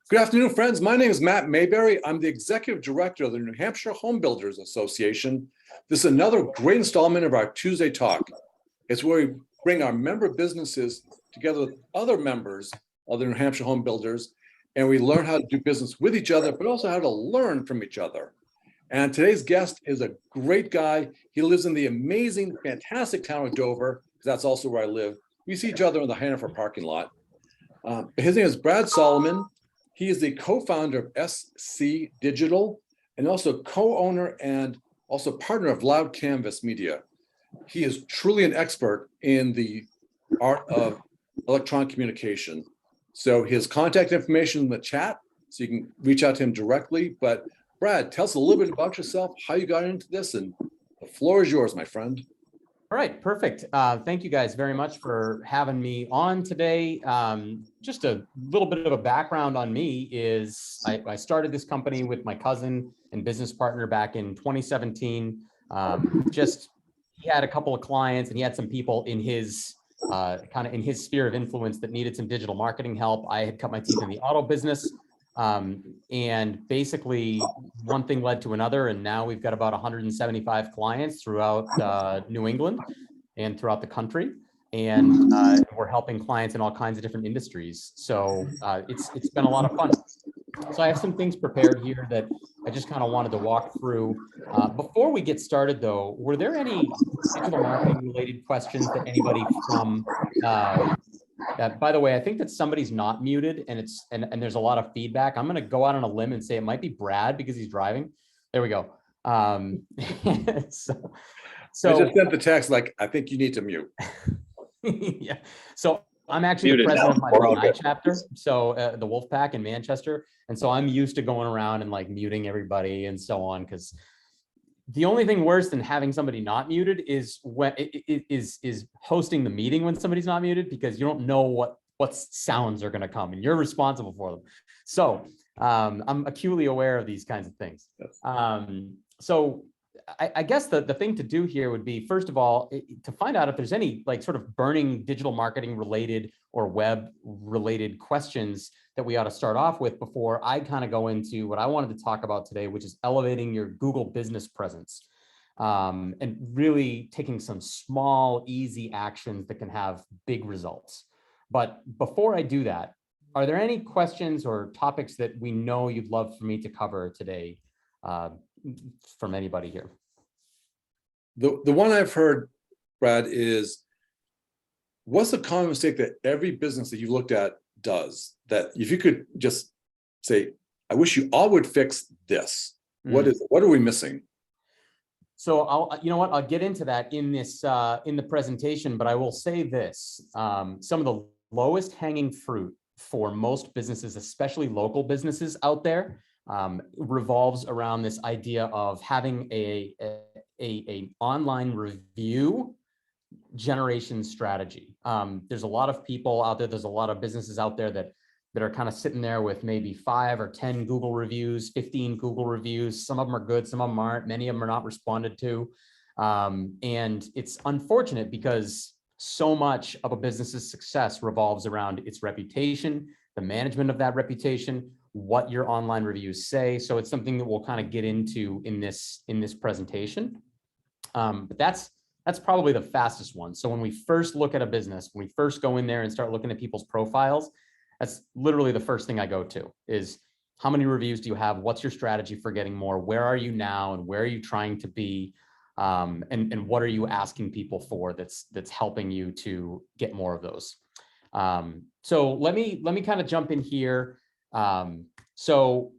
Good afternoon, friends. My name is Matt Mayberry. I'm the Executive Director of the New Hampshire Home Builders Association. This is another great installment of our Tuesday Talk. It's where we bring our member businesses together with other members of the New Hampshire Home Builders, and we learn how to do business with each other, but also how to learn from each other. And today's guest is a great guy. He lives in the amazing, fantastic town of Dover, because that's also where I live. We see each other in the Hannaford parking lot. His name is Brad Solomon. He is the co-founder of SC Digital and also co-owner and also partner of Loud Canvas Media. He is truly an expert in the art of electronic communication. So his contact information in the chat, so you can reach out to him directly. But Brad, tell us a little bit about yourself, how you got into this, and the floor is yours, my friend. All right, perfect. Thank you guys very much for having me on today. Just a little bit of a background on me is I started this company with my cousin and business partner back in 2017. He had a couple of clients and he had some people in his kind of in his sphere of influence that needed some digital marketing help. I had cut my teeth in the auto business. And basically one thing led to another, and now we've got about 175 clients throughout New England and throughout the country. And we're helping clients in all kinds of different industries. So it's been a lot of fun. So I have some things prepared here that I just kind of wanted to walk through. Before we get started though, were there any digital marketing related questions that anybody from by the way, I think that somebody's not muted and and there's a lot of feedback. I'm going to go out on a limb and say it might be Brad because he's driving. There we go. So I just sent the text like, I think you need to mute. Yeah. So I'm actually the president of my BNI chapter. So the Wolfpack in Manchester. And so I'm used to going around and like muting everybody and so on, because the only thing worse than having somebody not muted is when is hosting the meeting when somebody's not muted, because you don't know what sounds are going to come and you're responsible for them. So I'm acutely aware of these kinds of things. Yes. So I guess the thing to do here would be, first of all, to find out if there's any like sort of burning digital marketing related or web related questions that we ought to start off with before I kind of go into what I wanted to talk about today, which is elevating your Google business presence and really taking some small, easy actions that can have big results. But before I do that, are there any questions or topics that we know you'd love for me to cover today from anybody here? The one I've heard, Brad, is what's the common mistake that every business that you looked at does, that if you could just say, I wish you all would fix this. What are we missing? So you know what, I'll get into that in this in the presentation, but I will say this, some of the lowest hanging fruit for most businesses, especially local businesses out there, revolves around this idea of having a online review generation strategy. There's a lot of people out there, there's a lot of businesses out there that are kind of sitting there with maybe 5 or 10 Google reviews, 15 Google reviews. Some of them are good, some of them aren't, many of them are not responded to. And it's unfortunate because so much of a business's success revolves around its reputation, the management of that reputation, what your online reviews say. So it's something that we'll kind of get into in this presentation. But that's probably the fastest one. So when we first look at a business, when we first go in there and start looking at people's profiles, that's literally the first thing I go to is how many reviews do you have? What's your strategy for getting more? Where are you now? And where are you trying to be? And what are you asking people for that's helping you to get more of those? So let me kind of jump in here. So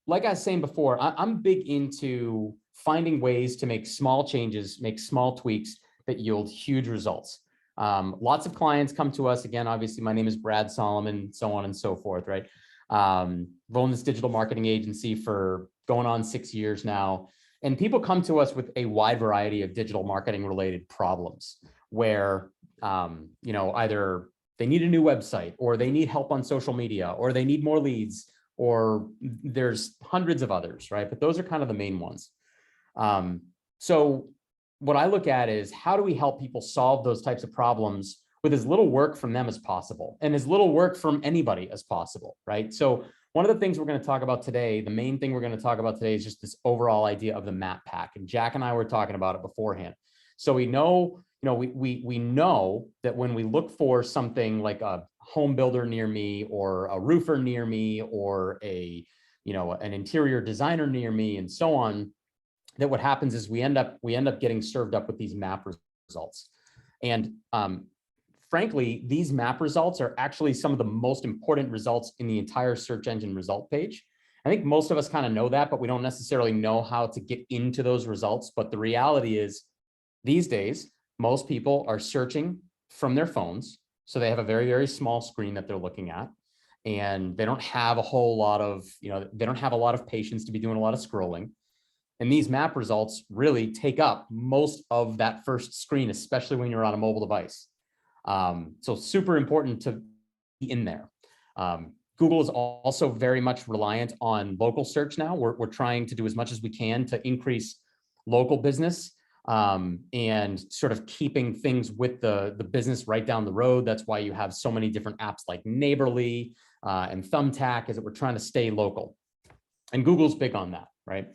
like I was saying before, I'm big into finding ways to make small changes, make small tweaks that yield huge results. Lots of clients come to us. Again, obviously, my name is Brad Solomon, so on and so forth, right? I've owned this digital marketing agency for going on 6 years now. And people come to us with a wide variety of digital marketing related problems where, either they need a new website or they need help on social media or they need more leads, or there's hundreds of others, right? But those are kind of the main ones. So what I look at is how do we help people solve those types of problems with as little work from them as possible and as little work from anybody as possible, right? So one of the things we're going to talk about today, the main thing we're going to talk about today is just this overall idea of the map pack. And Jack and I were talking about it beforehand. So we know, we know that when we look for something like a home builder near me or a roofer near me or an interior designer near me and so on, that what happens is we end up getting served up with these map results. And frankly, these map results are actually some of the most important results in the entire search engine result page. I think most of us kind of know that, but we don't necessarily know how to get into those results. But the reality is these days, most people are searching from their phones. So they have a very, very small screen that they're looking at. And they don't have a whole lot of, they don't have a lot of patience to be doing a lot of scrolling. And these map results really take up most of that first screen, especially when you're on a mobile device. So super important to be in there. Google is also very much reliant on local search now. We're trying to do as much as we can to increase local business and sort of keeping things with the business right down the road. That's why you have so many different apps like Neighborly and Thumbtack, is that we're trying to stay local. And Google's big on that, right?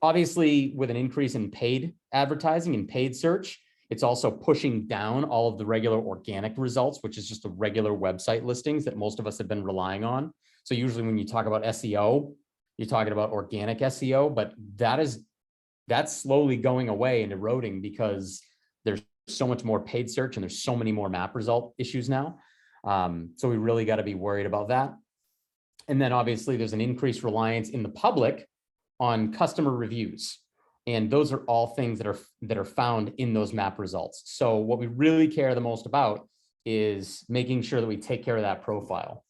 Obviously, with an increase in paid advertising and paid search, it's also pushing down all of the regular organic results, which is just the regular website listings that most of us have been relying on. So usually when you talk about SEO, you're talking about organic SEO, but that's slowly going away and eroding because there's so much more paid search and there's so many more map result issues now. So we really got to be worried about that. And then obviously there's an increased reliance in the public on customer reviews. And those are all things that are found in those map results. So what we really care the most about is making sure that we take care of that profile.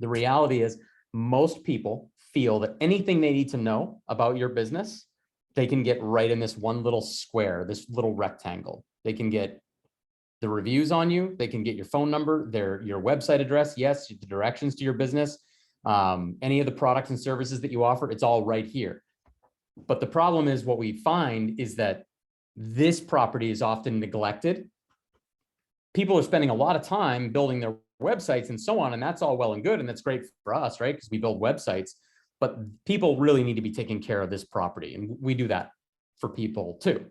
The reality is most people feel that anything they need to know about your business, they can get right in this one little square, this little rectangle. They can get the reviews on you. They can get your phone number, your website address. Yes, the directions to your business, any of the products and services that you offer, it's all right here. But the problem is what we find is that this property is often neglected. People are spending a lot of time building their websites and so on, and that's all well and good. And that's great for us, right? Because we build websites, but people really need to be taking care of this property. And we do that for people too,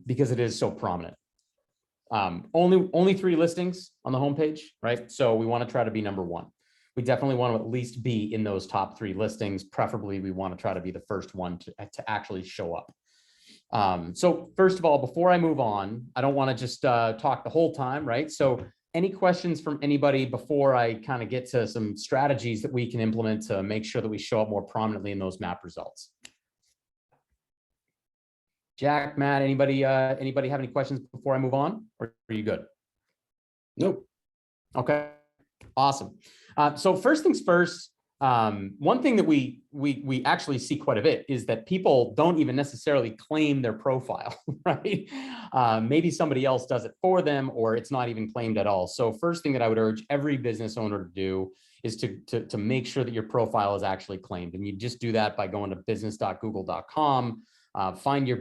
because it is so prominent. Only 3 listings on the homepage, right? So we want to try to be number 1. We definitely want to at least be in those top 3 listings. Preferably, we want to try to be the first one to actually show up. So first of all, before I move on, I don't want to just talk the whole time, right? So any questions from anybody before I kind of get to some strategies that we can implement to make sure that we show up more prominently in those map results? Jack, Matt, anybody have any questions before I move on, or are you good? Nope. Okay, awesome. So first things first, one thing that we actually see quite a bit is that people don't even necessarily claim their profile, right? Maybe somebody else does it for them, or it's not even claimed at all. So first thing that I would urge every business owner to do is to make sure that your profile is actually claimed. And you just do that by going to business.google.com, find your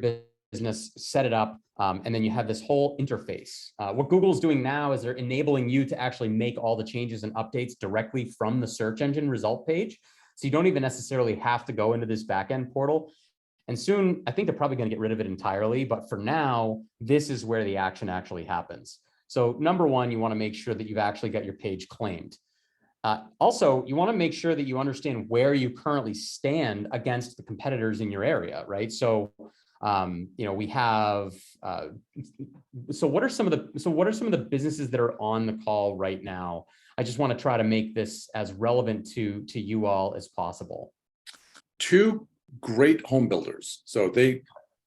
business, set it up, and then you have this whole interface. What Google's doing now is they're enabling you to actually make all the changes and updates directly from the search engine result page. So you don't even necessarily have to go into this backend portal. And soon, I think they're probably going to get rid of it entirely. But for now, this is where the action actually happens. So number 1, you want to make sure that you've actually got your page claimed. Also, you want to make sure that you understand where you currently stand against the competitors in your area, right? So we have, so what are some of the businesses that are on the call right now? I just want to try to make this as relevant to you all as possible. 2 great home builders. So they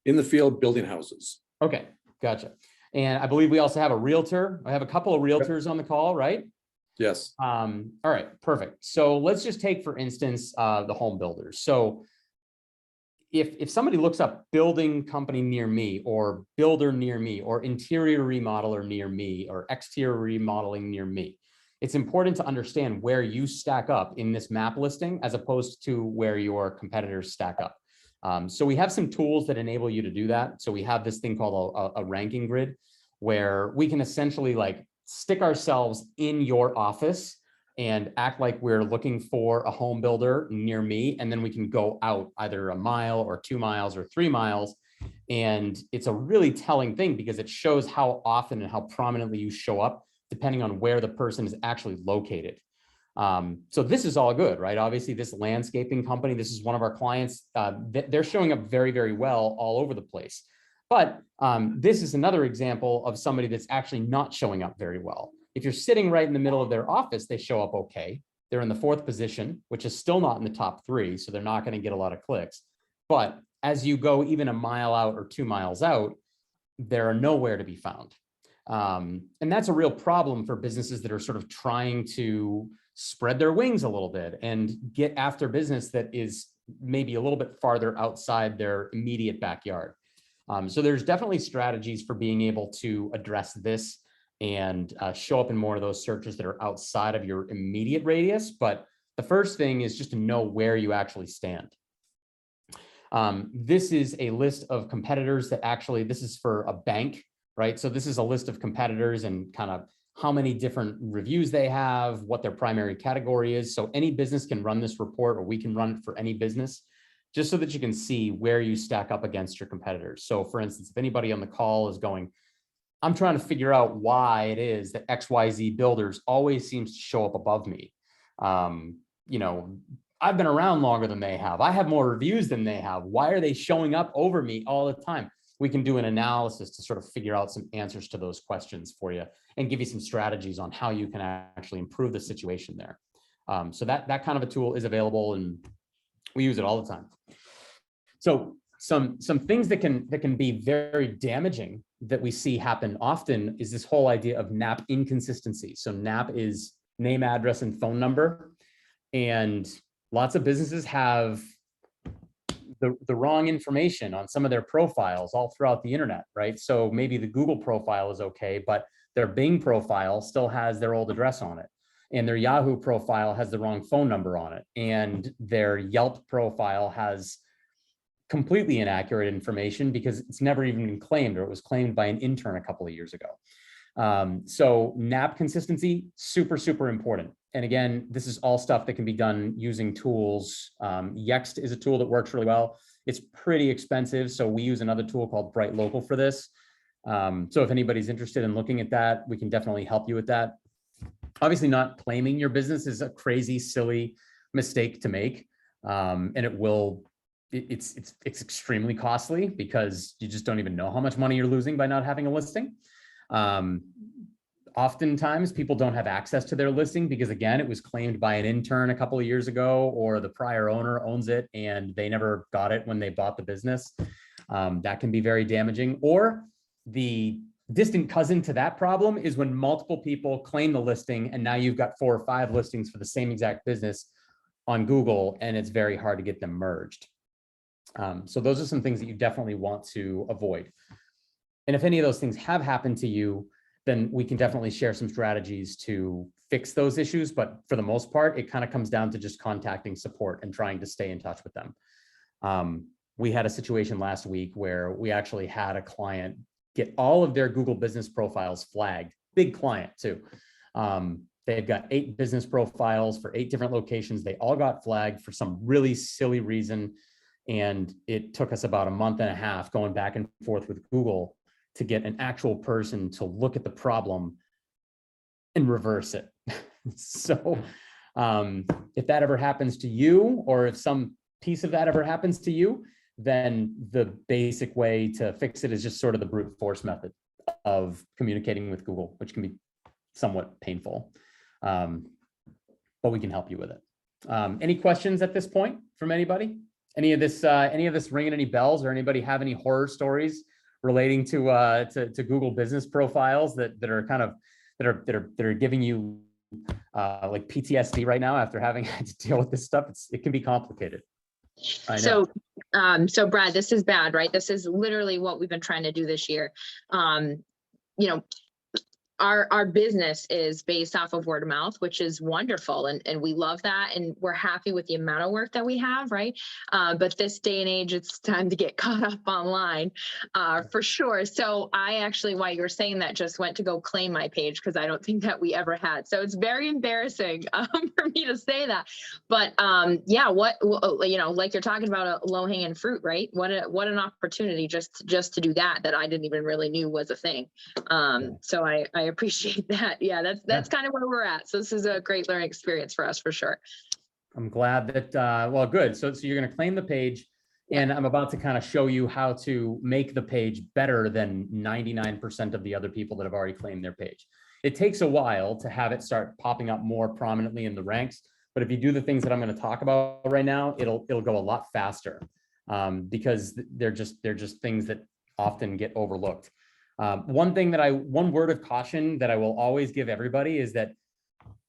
in the field building houses. Okay, gotcha. And I believe we also have a realtor. I have a couple of realtors on the call, right? Yes. All right, perfect. So let's just take, for instance, the home builders. So if somebody looks up building company near me, or builder near me, or interior remodeler near me, or exterior remodeling near me, it's important to understand where you stack up in this map listing as opposed to where your competitors stack up. So we have some tools that enable you to do that. So we have this thing called a ranking grid, where we can essentially like stick ourselves in your office and act like we're looking for a home builder near me. And then we can go out either a mile or 2 miles or 3 miles. And it's a really telling thing because it shows how often and how prominently you show up, depending on where the person is actually located. So this is all good, right? Obviously, this landscaping company, this is one of our clients. They're showing up very, very well all over the place. But this is another example of somebody that's actually not showing up very well. If you're sitting right in the middle of their office, they show up okay. They're in the 4th position, which is still not in the top 3, so they're not going to get a lot of clicks. But as you go even a mile out or 2 miles out, they're nowhere to be found. And that's a real problem for businesses that are sort of trying to spread their wings a little bit and get after business that is maybe a little bit farther outside their immediate backyard. So there's definitely strategies for being able to address this and show up in more of those searches that are outside of your immediate radius. But the first thing is just to know where you actually stand. This is a list of competitors that actually, this is for a bank, right? So this is a list of competitors and kind of how many different reviews they have, what their primary category is. So any business can run this report, or we can run it for any business, just so that you can see where you stack up against your competitors. So for instance, if anybody on the call is going, I'm trying to figure out why it is that XYZ Builders always seems to show up above me. You know, I've been around longer than they have. I have more reviews than they have. Why are they showing up over me all the time? We can do an analysis to sort of figure out some answers to those questions for you and give you some strategies on how you can actually improve the situation there. So that kind of a tool is available and we use it all the time. So some things that can be very damaging that we see happen often is this whole idea of NAP inconsistency. So NAP is name, address, and phone number. And lots of businesses have the wrong information on some of their profiles all throughout the internet, right? So maybe the Google profile is okay, but their Bing profile still has their old address on it. And their Yahoo profile has the wrong phone number on it. And their Yelp profile has completely inaccurate information because it's never even been claimed, or it was claimed by an intern a couple of years ago. So NAP consistency, super, super important. And again, this is all stuff that can be done using tools. Yext is a tool that works really well. It's pretty expensive, so we use another tool called Bright Local for this. So if anybody's interested in looking at that, we can definitely help you with that. Obviously, not claiming your business is a crazy, silly mistake to make, and it's extremely costly because you just don't even know how much money you're losing by not having a listing. Oftentimes people don't have access to their listing because, again, it was claimed by an intern a couple of years ago, or the prior owner owns it and they never got it when they bought the business. That can be very damaging. Or the distant cousin to that problem is when multiple people claim the listing and now you've got 4 or 5 listings for the same exact business on Google, and it's very hard to get them merged. So those are some things that you definitely want to avoid. And if any of those things have happened to you, then we can definitely share some strategies to fix those issues. But for the most part, it kind of comes down to just contacting support and trying to stay in touch with them. We had a situation last week where we actually had a client get all of their Google business profiles flagged, big client too. They've got 8 business profiles for 8 different locations. They all got flagged for some really silly reason. And it took us about a month and a half going back and forth with Google to get an actual person to look at the problem and reverse it. So if that ever happens to you, or if some piece of that ever happens to you, then the basic way to fix it is just sort of the brute force method of communicating with Google, which can be somewhat painful, but we can help you with it. Any questions at this point from anybody? Any of this ringing any bells, or anybody have any horror stories relating to Google business profiles that are kind of that are giving you like PTSD right now after having had to deal with this stuff? It can be complicated. I know. So Brad, this is bad, right? This is literally what we've been trying to do this year. You know, our business is based off of word of mouth, which is wonderful. And we love that. And we're happy with the amount of work that we have, right? But this day and age, it's time to get caught up online for sure. So I actually, while you were saying that, just went to go claim my page because I don't think that we ever had. So it's very embarrassing for me to say that. But yeah, like you're talking about a low hanging fruit, right? What an opportunity just to do that I didn't even really knew was a thing. So I appreciate that. Yeah, that's kind of where we're at. So this is a great learning experience for us for sure. I'm glad that, well, good. So you're going to claim the page, and I'm about to kind of show you how to make the page better than 99% of the other people that have already claimed their page. It takes a while to have it start popping up more prominently in the ranks, but if you do the things that I'm going to talk about right now, it'll go a lot faster, because they're just things that often get overlooked. One word of caution that I will always give everybody is that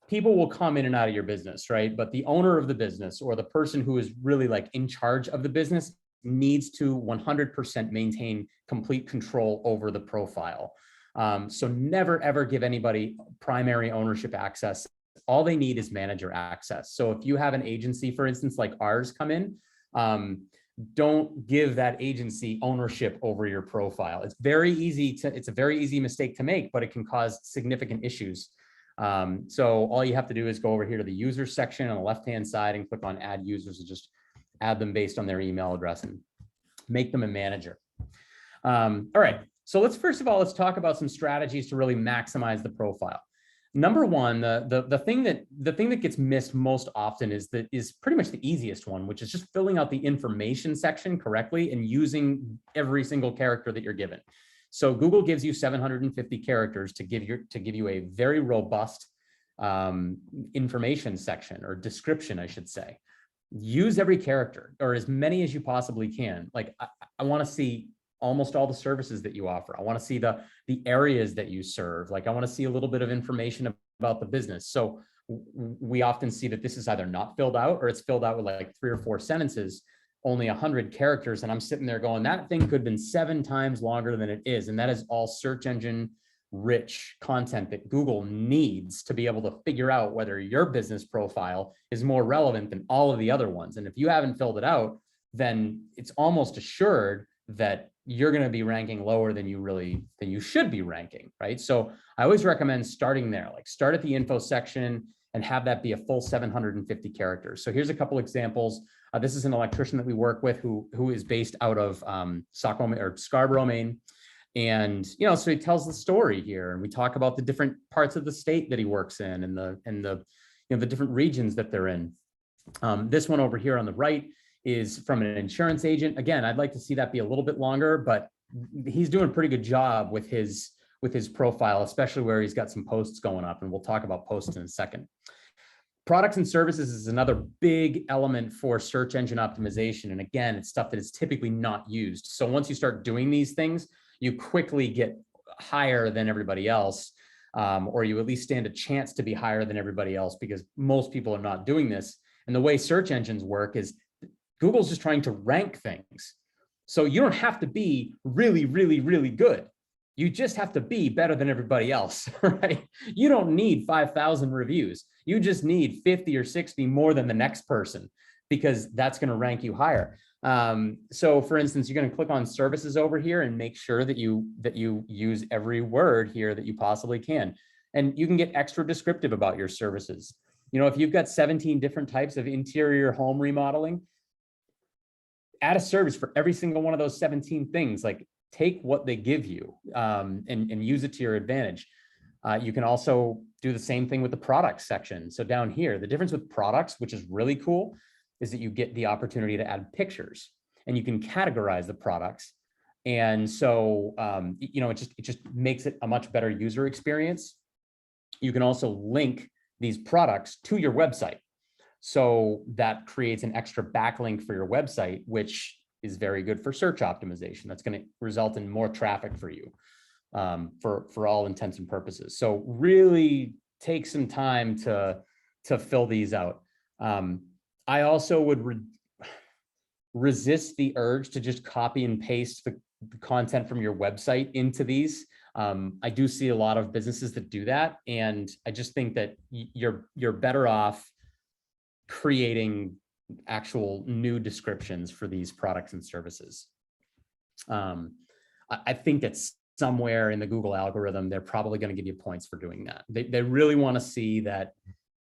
people will come in and out of your business, right? But the owner of the business, or the person who is really like in charge of the business, needs to 100% maintain complete control over the profile. So never, ever give anybody primary ownership access. All they need is manager access. So if you have an agency, for instance, like ours, come in, don't give that agency ownership over your profile. It's a very easy mistake to make, but it can cause significant issues. So all you have to do is go over here to the users section on the left-hand side and click on add users, and just add them based on their email address and make them a manager. All right, so let's talk about some strategies to really maximize the profile. Number one, the thing that gets missed most often is pretty much the easiest one, which is just filling out the information section correctly and using every single character that you're given. So Google gives you 750 characters to give you a very robust information section, or description, I should say. Use every character, or as many as you possibly can. Like I want to see almost all the services that you offer. I want to see the areas that you serve. Like I want to see a little bit of information about the business. So we often see that this is either not filled out, or it's filled out with like 3 or 4 sentences, only 100 characters. And I'm sitting there going, that thing could have been 7 times longer than it is. And that is all search engine rich content that Google needs to be able to figure out whether your business profile is more relevant than all of the other ones. And if you haven't filled it out, then it's almost assured that you're going to be ranking lower than you should be ranking, right? So I always recommend starting there, like start at the info section and have that be a full 750 characters. So here's a couple examples. This is an electrician that we work with who is based out of Scarborough, Maine. And, so he tells the story here, and we talk about the different parts of the state that he works in, and the different regions that they're in. This one over here on the right is from an insurance agent. Again, I'd like to see that be a little bit longer, but he's doing a pretty good job with his profile, especially where he's got some posts going up, and we'll talk about posts in a second. Products and services is another big element for search engine optimization. And again, it's stuff that is typically not used. So once you start doing these things, you quickly get higher than everybody else, or you at least stand a chance to be higher than everybody else, because most people are not doing this. And the way search engines work is Google's just trying to rank things. So you don't have to be really, really, really good. You just have to be better than everybody else, right? You don't need 5,000 reviews. You just need 50 or 60 more than the next person, because that's going to rank you higher. So for instance, you're going to click on services over here and make sure that you use every word here that you possibly can. And you can get extra descriptive about your services. If you've got 17 different types of interior home remodeling, add a service for every single one of those 17 things. Like, take what they give you and use it to your advantage. You can also do the same thing with the products section. So down here, the difference with products, which is really cool, is that you get the opportunity to add pictures, and you can categorize the products. And so, it just makes it a much better user experience. You can also link these products to your website. So that creates an extra backlink for your website, which is very good for search optimization. That's going to result in more traffic for you, for all intents and purposes. So really take some time to fill these out. I also would resist the urge to just copy and paste the content from your website into these. I do see a lot of businesses that do that. And I just think that you're better off creating actual new descriptions for these products and services. I think that somewhere in the Google algorithm, they're probably going to give you points for doing that. They really want to see that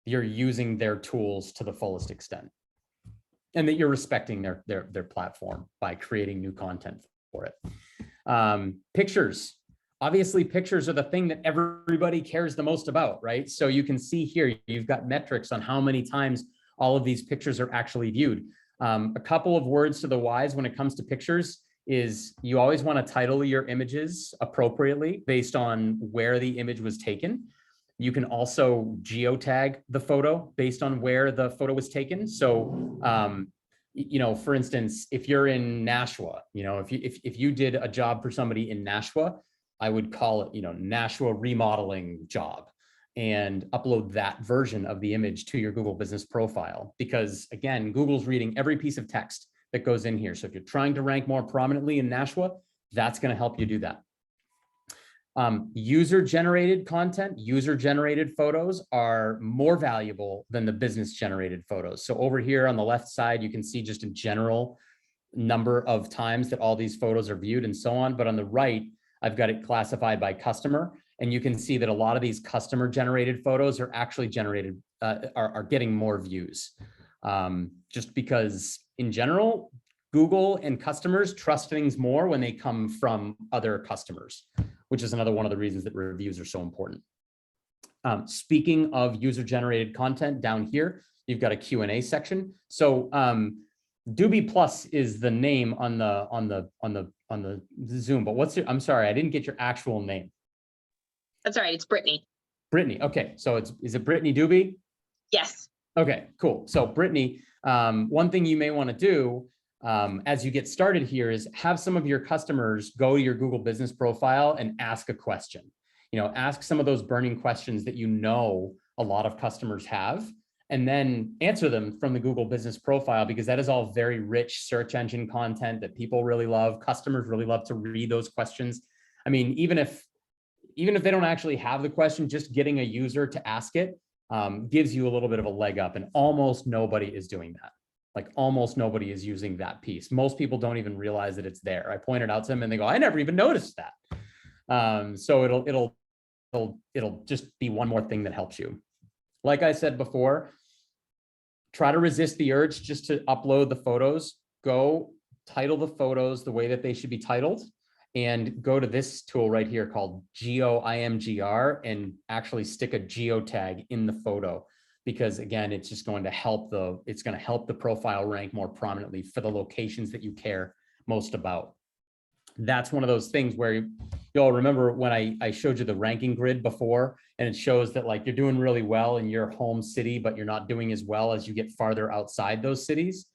you're using their tools to the fullest extent, and that you're respecting their platform by creating new content for it. Pictures. Obviously, pictures are the thing that everybody cares the most about, right? So you can see here, you've got metrics on how many times all of these pictures are actually viewed. A couple of words to the wise when it comes to pictures is you always want to title your images appropriately based on where the image was taken. You can also geotag the photo based on where the photo was taken. So, for instance, if you're in Nashua, if you did a job for somebody in Nashua, I would call it, Nashua remodeling job, and upload that version of the image to your Google business profile. Because again, Google's reading every piece of text that goes in here. So if you're trying to rank more prominently in Nashua, that's going to help you do that. User-generated content, user-generated photos are more valuable than the business-generated photos. So over here on the left side, you can see just a general number of times that all these photos are viewed and so on. But on the right, I've got it classified by customer. And you can see that a lot of these customer-generated photos are actually generated, are getting more views. Just because in general, Google and customers trust things more when they come from other customers, which is another one of the reasons that reviews are so important. Speaking of user-generated content, down here, you've got a Q&A section. So Doobie Plus is the name on the Zoom, but I'm sorry, I didn't get your actual name. That's all right. It's Brittany. Brittany. Okay. So is it Brittany Doobie? Yes. Okay, cool. So Brittany, one thing you may want to do as you get started here is have some of your customers go to your Google business profile and ask a question. Ask some of those burning questions that a lot of customers have, and then answer them from the Google business profile, because that is all very rich search engine content that people really love. Customers really love to read those questions. I mean, even if they don't actually have the question, just getting a user to ask it gives you a little bit of a leg up, and almost nobody is doing that. Like almost nobody is using that piece. Most people don't even realize that it's there. I pointed out to them and they go, I never even noticed that. So it'll just be one more thing that helps you. Like I said before, try to resist the urge just to upload the photos. Go title the photos the way that they should be titled, and go to this tool right here called GeoIMGR and actually stick a geotag in the photo, because again, it's just going to help the profile rank more prominently for the locations that you care most about. That's one of those things where you'll remember when I showed you the ranking grid before, and it shows that like you're doing really well in your home city, but you're not doing as well as you get farther outside those cities.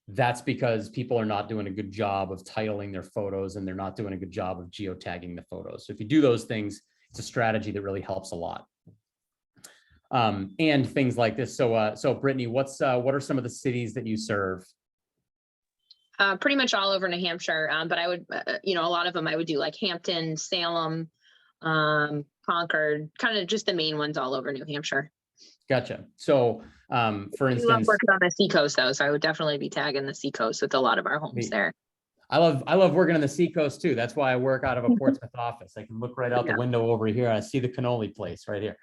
That's because people are not doing a good job of titling their photos, and they're not doing a good job of geotagging the photos. So if you do those things, it's a strategy that really helps a lot. And things like this. So Brittany, what are some of the cities that you serve? Pretty much all over New Hampshire, but I would, a lot of them I would do, like Hampton, Salem, Concord, kind of just the main ones all over New Hampshire. Gotcha. So, for instance, I love working on the Seacoast though, so I would definitely be tagging the Seacoast with a lot of our homes there. I love working on the Seacoast too. That's why I work out of a Portsmouth office. I can look right out the window over here. I see the cannoli place right here.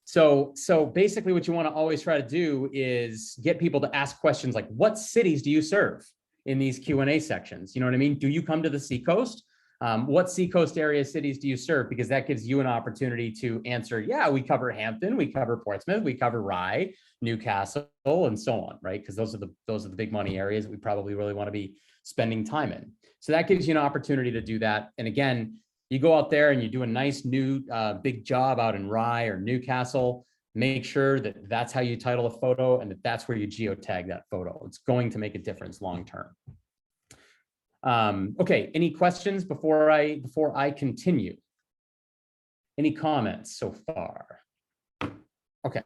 So basically what you want to always try to do is get people to ask questions like, what cities do you serve in these Q&A sections? You know what I mean? Do you come to the Seacoast? What Seacoast area cities do you serve? Because that gives you an opportunity to answer, yeah, we cover Hampton, we cover Portsmouth, we cover Rye, Newcastle, and so on, right? Because those are the big money areas that we probably really want to be spending time in. So that gives you an opportunity to do that. And again, you go out there and you do a nice new big job out in Rye or Newcastle. Make sure that that's how you title a photo, and that's where you geotag that photo. It's going to make a difference long term. Okay, any questions before I continue? Any comments so far? Okay,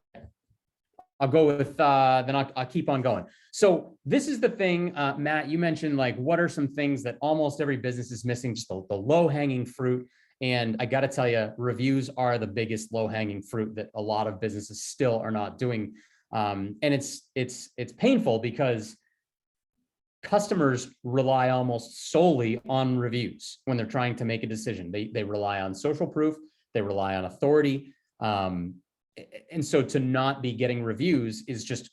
I'll go with, then I'll keep on going. So this is the thing, Matt, you mentioned like, what are some things that almost every business is missing, just the low hanging fruit. And I got to tell you, reviews are the biggest low-hanging fruit that a lot of businesses still are not doing. And it's painful because customers rely almost solely on reviews when they're trying to make a decision. They rely on social proof, they rely on authority. And so to not be getting reviews is just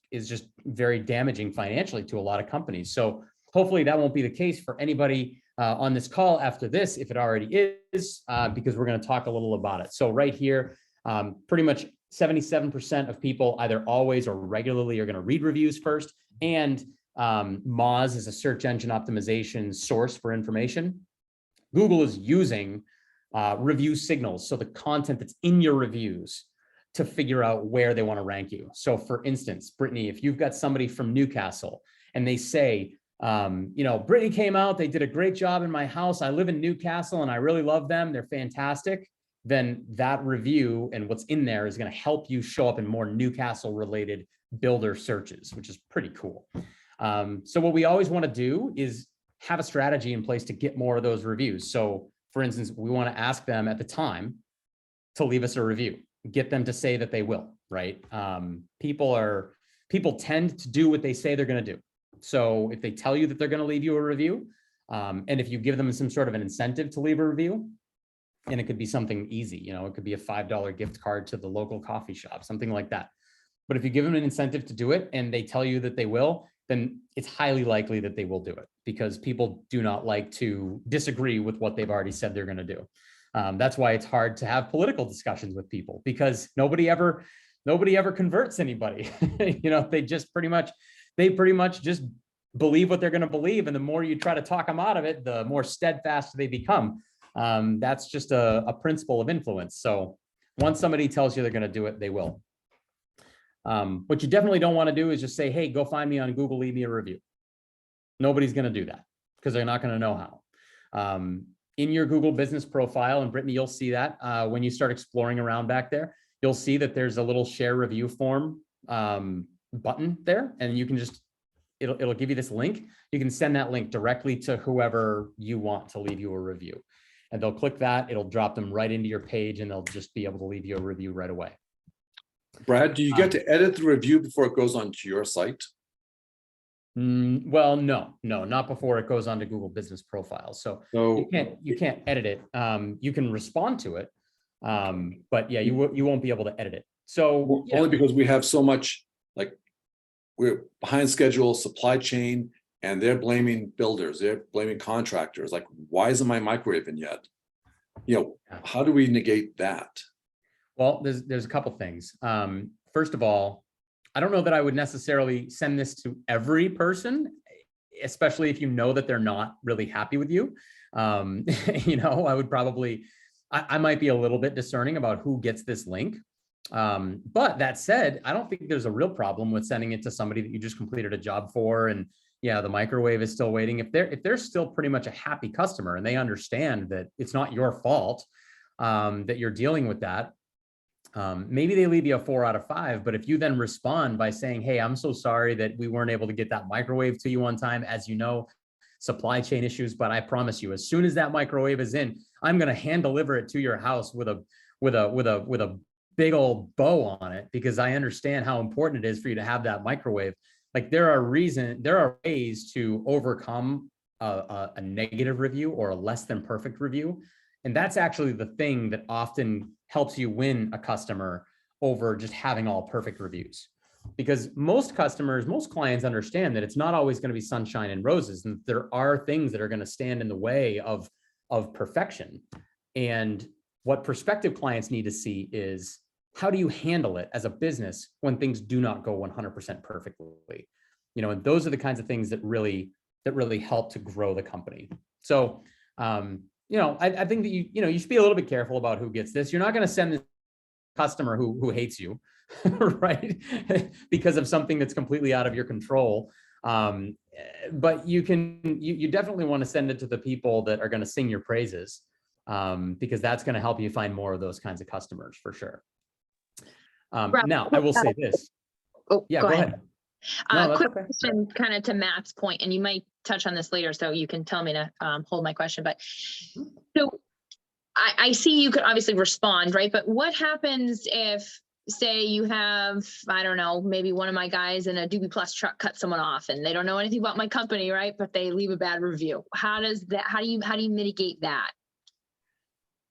very damaging financially to a lot of companies. So hopefully that won't be the case for anybody on this call after this, if it already is, because we're going to talk a little about it. So right here, pretty much 77% of people either always or regularly are going to read reviews first. And Moz is a search engine optimization source for information. Google is using review signals, so the content that's in your reviews, to figure out where they want to rank you. So for instance, Brittany, if you've got somebody from Newcastle and they say, Brittany came out, they did a great job in my house, I live in Newcastle and I really love them, they're fantastic, then that review and what's in there is going to help you show up in more Newcastle related builder searches, which is pretty cool. So what we always want to do is have a strategy in place to get more of those reviews. So for instance, we want to ask them at the time to leave us a review, get them to say that they will, right? People tend to do what they say they're going to do. So if they tell you that they're going to leave you a review, and if you give them some sort of an incentive to leave a review, and it could be something easy, it could be a $5 gift card to the local coffee shop, something like that. But if you give them an incentive to do it and they tell you that they will, then it's highly likely that they will do it, because people do not like to disagree with what they've already said they're going to do. That's why it's hard to have political discussions with people, because nobody ever converts anybody. They pretty much just believe what they're going to believe. And the more you try to talk them out of it, the more steadfast they become. That's just a principle of influence. So once somebody tells you they're going to do it, they will. What you definitely don't want to do is just say, hey, go find me on Google, leave me a review. Nobody's going to do that because they're not going to know how. In your Google business profile, and Brittany, you'll see that when you start exploring around back there, you'll see that there's a little share review form button there, and you can just, it'll give you this link. You can send that link directly to whoever you want to leave you a review, and they'll click that. It'll drop them right into your page, and they'll just be able to leave you a review right away. Brad, do you get to edit the review before it goes onto your site? Well, no, not before it goes onto Google Business Profile. So you can't edit it. You can respond to it, but yeah, you won't be able to edit it. So only because we have so much, like, we're behind schedule, supply chain, and they're blaming builders, they're blaming contractors. Like, why isn't my microwave in yet? How do we negate that? Well, there's a couple things. First of all, I don't know that I would necessarily send this to every person, especially if you know that they're not really happy with you. I would probably, I might be a little bit discerning about who gets this link. But that said, I don't think there's a real problem with sending it to somebody that you just completed a job for, and yeah, the microwave is still waiting. If they're still pretty much a happy customer and they understand that it's not your fault that you're dealing with that, maybe they leave you a 4 out of 5, but if you then respond by saying, hey, I'm so sorry that we weren't able to get that microwave to you on time, as you know, supply chain issues, but I promise you, as soon as that microwave is in, I'm going to hand deliver it to your house with a big old bow on it, because I understand how important it is for you to have that microwave. Like, there are ways to overcome a negative review or a less than perfect review. And that's actually the thing that often helps you win a customer over just having all perfect reviews. Because most clients understand that it's not always going to be sunshine and roses, and there are things that are going to stand in the way of perfection. And what prospective clients need to see is, how do you handle it as a business when things do not go 100% perfectly? And those are the kinds of things that really help to grow the company. So, I think that you should be a little bit careful about who gets this. You're not going to send this customer who hates you, right? Because of something that's completely out of your control. But you definitely want to send it to the people that are going to sing your praises, because that's going to help you find more of those kinds of customers for sure. Now, I will say this. Oh, yeah, go ahead. No, quick okay. question, kind of to Matt's point, and you might touch on this later, so you can tell me to hold my question. But so I see you could obviously respond, right? But what happens if, say you have, I don't know, maybe one of my guys in a Doobie Plus truck cut someone off and they don't know anything about my company, right? But they leave a bad review. How do you mitigate that?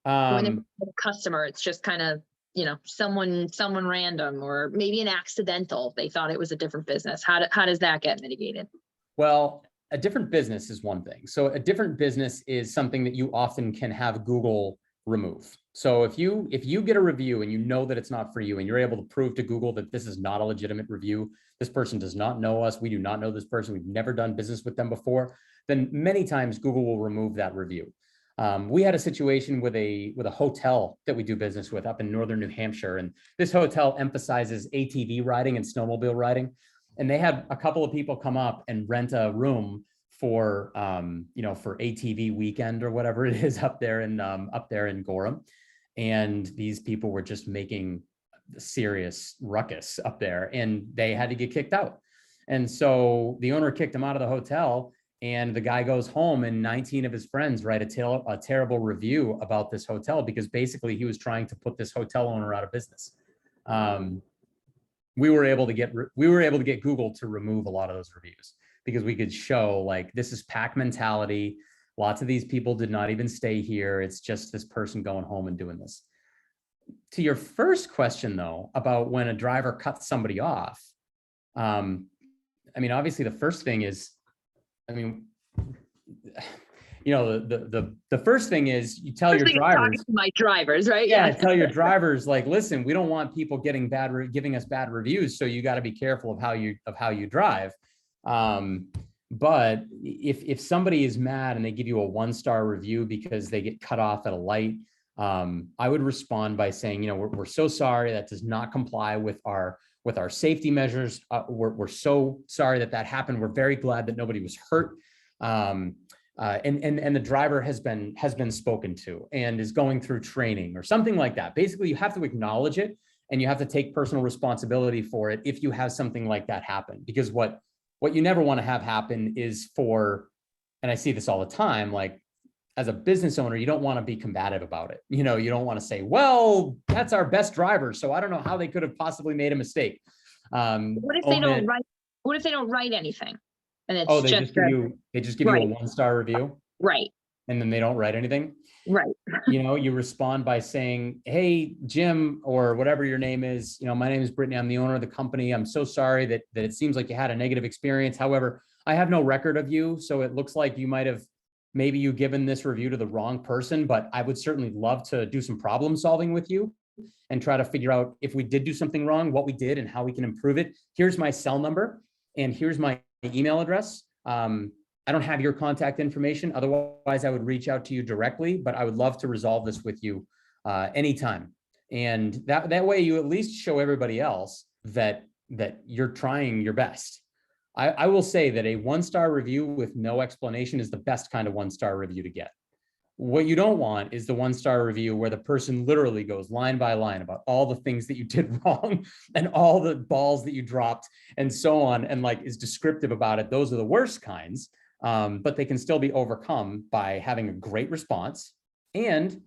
When Um, it's a customer, it's just kind of, someone random, or maybe an accidental. They thought it was a different business. How does that get mitigated? Well, a different business is one thing. So a different business is something that you often can have Google remove. So if you get a review and you know that it's not for you, and you're able to prove to Google that this is not a legitimate review, this person does not know us, we do not know this person, we've never done business with them before, then many times Google will remove that review. We had a situation with a hotel that we do business with up in northern New Hampshire, and this hotel emphasizes ATV riding and snowmobile riding. And they had a couple of people come up and rent a room for for ATV weekend or whatever it is up there in Gorham. And these people were just making serious ruckus up there, and they had to get kicked out. And so the owner kicked them out of the hotel, and the guy goes home, and 19 of his friends write a terrible review about this hotel, because basically he was trying to put this hotel owner out of business. We were able to get Google to remove a lot of those reviews, because we could show, like, this is pack mentality. Lots of these people did not even stay here. It's just this person going home and doing this. To your first question, though, about when a driver cuts somebody off, obviously the first thing is, the first thing is you tell your drivers, my drivers, right? Yeah, tell your drivers, like, listen, we don't want people giving us bad reviews, so you got to be careful of how you drive. But if somebody is mad and they give you a 1-star review because they get cut off at a light, I would respond by saying, we're so sorry, that does not comply with our safety measures. We're so sorry that happened. We're very glad that nobody was hurt. And the driver has been spoken to and is going through training or something like that. Basically, you have to acknowledge it, and you have to take personal responsibility for it if you have something like that happen. Because what you never want to have happen is and I see this all the time, like, as a business owner, you don't want to be combative about it. You don't want to say, well, that's our best driver, so I don't know how they could have possibly made a mistake. What if they don't write? What if they don't write anything? And it's they just give you a 1-star review, right? And then they don't write anything, right? You respond by saying, hey, Jim, or whatever your name is, my name is Brittany, I'm the owner of the company. I'm so sorry that it seems like you had a negative experience. However, I have no record of you, so it looks like you might have maybe given this review to the wrong person, but I would certainly love to do some problem solving with you and try to figure out, if we did do something wrong, what we did and how we can improve it. Here's my cell number and here's my email address. I don't have your contact information. Otherwise, I would reach out to you directly, but I would love to resolve this with you anytime. And that way you at least show everybody else that you're trying your best. I will say that a 1-star review with no explanation is the best kind of 1-star review to get. What you don't want is the 1-star review where the person literally goes line by line about all the things that you did wrong and all the balls that you dropped and so on, and like is descriptive about it. Those are the worst kinds, but they can still be overcome by having a great response and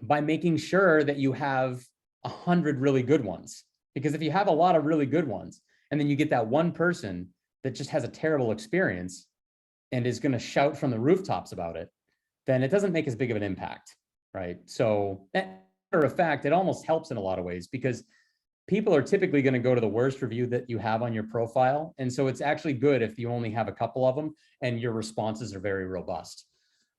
by making sure that you have 100 really good ones. Because if you have a lot of really good ones, and then you get that one person that just has a terrible experience and is going to shout from the rooftops about it, then it doesn't make as big of an impact, right? So, matter of fact, it almost helps in a lot of ways, because people are typically going to go to the worst review that you have on your profile. And so it's actually good if you only have a couple of them and your responses are very robust.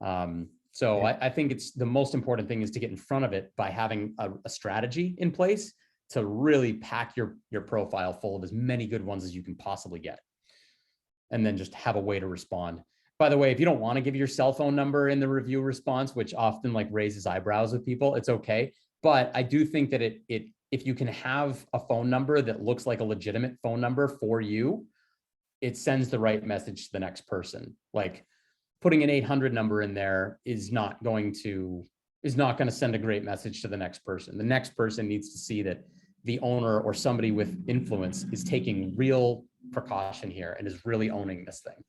I think it's the most important thing is to get in front of it by having a strategy in place to really pack your profile full of as many good ones as you can possibly get. And then just have a way to respond. By the way, if you don't want to give your cell phone number in the review response, which often like raises eyebrows with people, it's okay. But I do think that if you can have a phone number that looks like a legitimate phone number for you, it sends the right message to the next person. Like putting an 800 number in there is not going to send a great message to the next person. The next person needs to see that the owner or somebody with influence is taking real precaution here and is really owning this thing.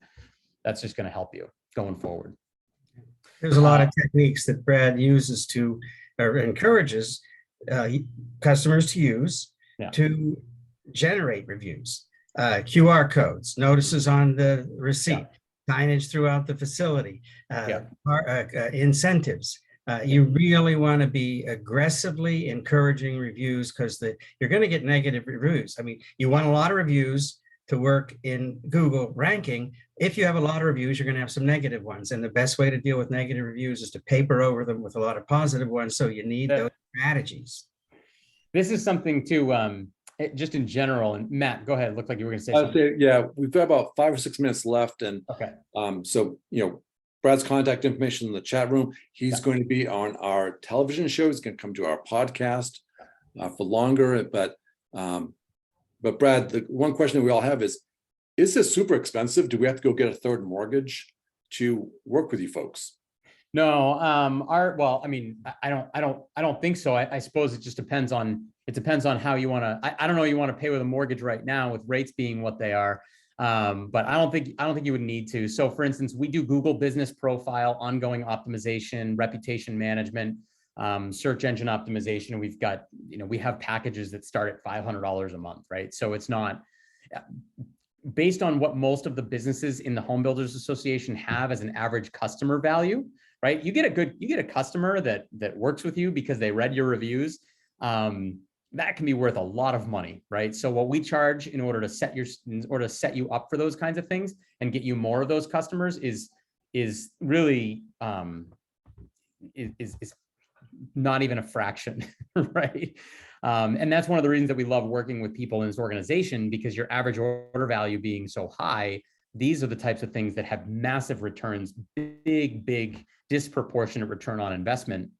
That's just going to help you going forward. There's a lot of techniques that Brad uses to, or encourages customers to use Yeah. to generate reviews. QR codes, notices on the receipt, signage throughout the facility, incentives. You really want to be aggressively encouraging reviews because you're going to get negative reviews. I mean, you want a lot of reviews to work in Google ranking. If you have a lot of reviews, you're going to have some negative ones. And the best way to deal with negative reviews is to paper over them with a lot of positive ones. So you need those strategies. This is something to, just in general, and Matt, go ahead. It looked like you were going to say I'd something. say, yeah, we've got about 5 or 6 minutes left, and Okay. so Brad's contact information in the chat room. He's going to be on our television show. He's going to come to our podcast for longer. But Brad, the one question that we all have is this super expensive? Do we have to go get a third mortgage to work with you folks? No, well, I mean, I don't think so. I suppose it just depends on how you want to, I don't know, you want to pay with a mortgage right now with rates being what they are. But I don't think you would need to. So for instance, we do Google Business Profile, ongoing optimization, reputation management, search engine optimization. We've got, we have packages that start at $500 a month, right? So it's not based on what most of the businesses in the Home Builders Association have as an average customer value, right? You get a customer that works with you because they read your reviews. That can be worth a lot of money, right? So what we charge in order to set you up for those kinds of things and get you more of those customers is really is not even a fraction, right? And that's one of the reasons that we love working with people in this organization, because your average order value being so high, these are the types of things that have massive returns, big disproportionate return on investment,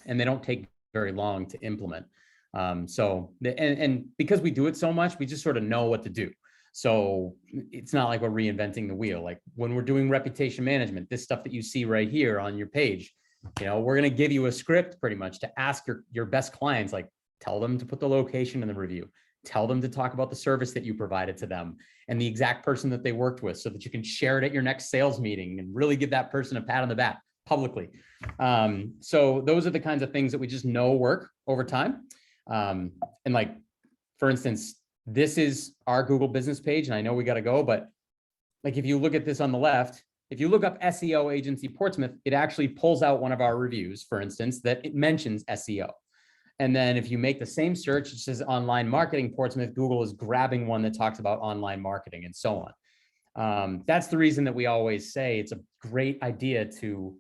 and they don't take very long to implement. And because we do it so much, we just sort of know what to do. So it's not like we're reinventing the wheel. Like when we're doing reputation management, this stuff that you see right here on your page, we're going to give you a script pretty much to ask your best clients, like tell them to put the location in the review, tell them to talk about the service that you provided to them and the exact person that they worked with, so that you can share it at your next sales meeting and really give that person a pat on the back publicly. So those are the kinds of things that we just know work over time. And like, for instance, this is our Google business page, and I know we got to go, but like, if you look at this on the left, if you look up SEO agency Portsmouth, it actually pulls out one of our reviews, for instance, that it mentions SEO. And then if you make the same search, it says online marketing Portsmouth, Google is grabbing one that talks about online marketing and so on. That's the reason that we always say it's a great idea to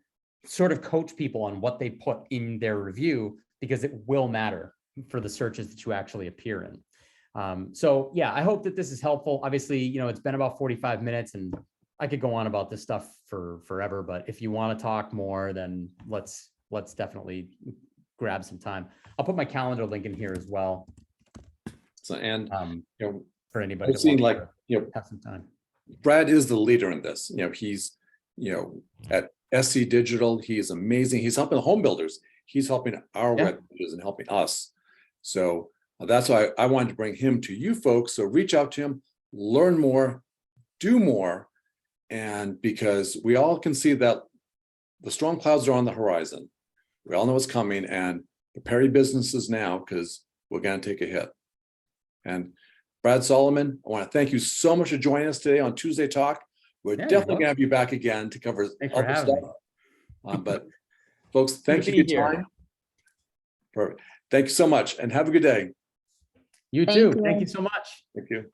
sort of coach people on what they put in their review, because it will matter for the searches that you actually appear in. So yeah, I hope that this is helpful. Obviously, it's been about 45 minutes and I could go on about this stuff for forever, but if you want to talk more, then let's definitely grab some time. I'll put my calendar link in here as well. So, and for anybody I've seen, that wants to have some time. Brad is the leader in this. He's at SC Digital. He is amazing. He's helping the home builders. He's helping our web pages and helping us. So that's why I wanted to bring him to you folks. So reach out to him, learn more, do more. And because we all can see that the storm clouds are on the horizon. We all know what's coming, and prepare your businesses now, because we're going to take a hit. And Brad Solomon, I want to thank you so much for joining us today on Tuesday Talk. We're definitely going to have you back again to cover other stuff. But folks, thank you for your time. Perfect. Thank you so much, and have a good day. You too. Thank you so much. Thank you.